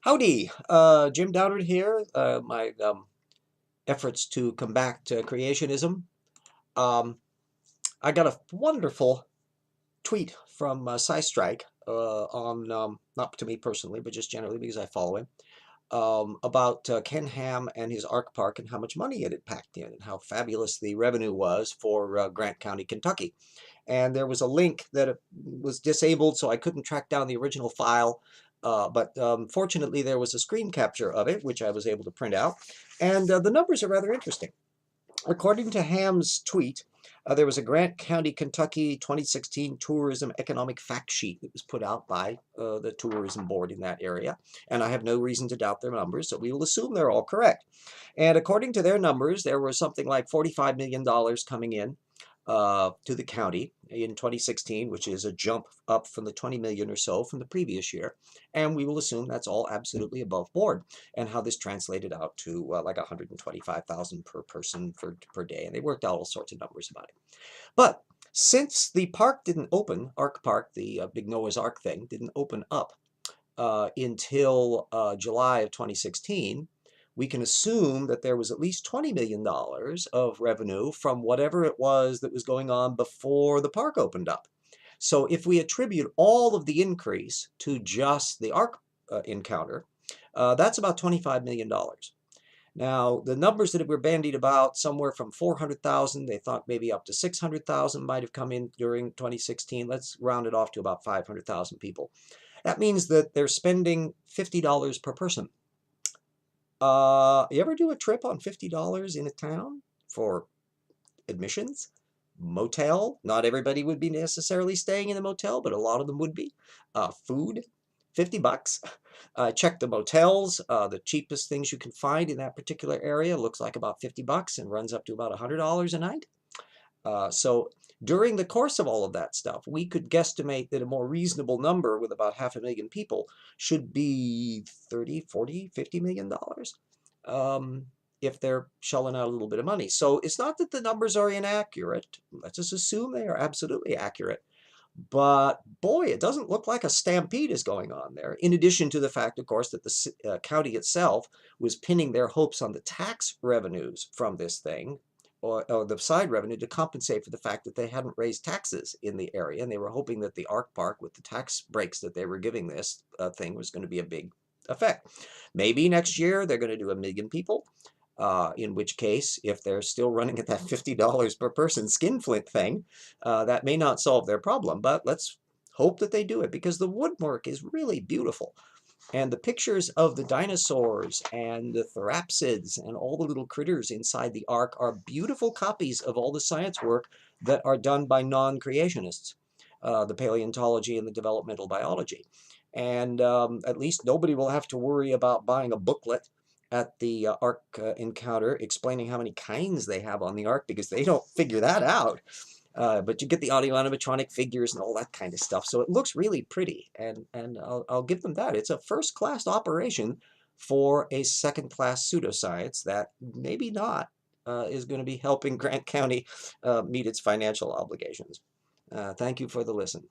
Howdy, Jim Downard here. My efforts to combat creationism. Um, I got a wonderful tweet from Strike on, not to me personally, but just generally because I follow him, about Ken Ham and his Ark Park and how much money it had packed in and how fabulous the revenue was for Grant County, Kentucky. And there was a link that was disabled, so I couldn't track down the original file. But fortunately, there was a screen capture of it, which I was able to print out. And the numbers are rather interesting. According to Ham's tweet, there was a Grant County, Kentucky 2016 Tourism Economic Fact Sheet that was put out by the tourism board in that area. And I have no reason to doubt their numbers, so we will assume they're all correct. And according to their numbers, there was something like $45 million coming in to the county in 2016, which is a jump up from the 20 million or so from the previous year. And we will assume that's all absolutely above board, and how this translated out to like 125,000 per person per day. And they worked out all sorts of numbers about it. But since the park didn't open, Ark Park, the big Noah's Ark thing, didn't open up until July of 2016, we can assume that there was at least $20 million of revenue from whatever it was that was going on before the park opened up. So if we attribute all of the increase to just the Ark encounter, that's about $25 million. Now, the numbers that were bandied about, somewhere from 400,000, they thought maybe up to 600,000 might have come in during 2016. Let's round it off to about 500,000 people. That means that they're spending $50 per person. You ever do a trip on $50 in a town for admissions? Motel, not everybody would be necessarily staying in a motel, but a lot of them would be. Food, 50 bucks. Check the motels. The cheapest things you can find in that particular area looks like about 50 bucks and runs up to about $100 a night. So during the course of all of that stuff, we could guesstimate that a more reasonable number with about 500,000 people should be 30, 40, $50 million if they're shelling out a little bit of money. So it's not that the numbers are inaccurate. Let's just assume they are absolutely accurate. But boy, it doesn't look like a stampede is going on there. In addition to the fact, of course, that the county itself was pinning their hopes on the tax revenues from this thing, or the side revenue, to compensate for the fact that they hadn't raised taxes in the area. And they were hoping that the Ark Park, with the tax breaks that they were giving this thing, was going to be a big effect. Maybe next year they're going to do 1 million people. In which case, if they're still running at that $50 per person skinflint thing, that may not solve their problem. But let's hope that they do it, because the woodwork is really beautiful. And the pictures of the dinosaurs and the therapsids and all the little critters inside the Ark are beautiful copies of all the science work that are done by non-creationists, the paleontology and the developmental biology. And at least nobody will have to worry about buying a booklet at the Ark encounter explaining how many kinds they have on the Ark, because they don't figure that out. But you get the audio animatronic figures and all that kind of stuff. So it looks really pretty, and I'll give them that. It's a first-class operation for a second-class pseudoscience that maybe not is going to be helping Grant County meet its financial obligations. Thank you for the listen.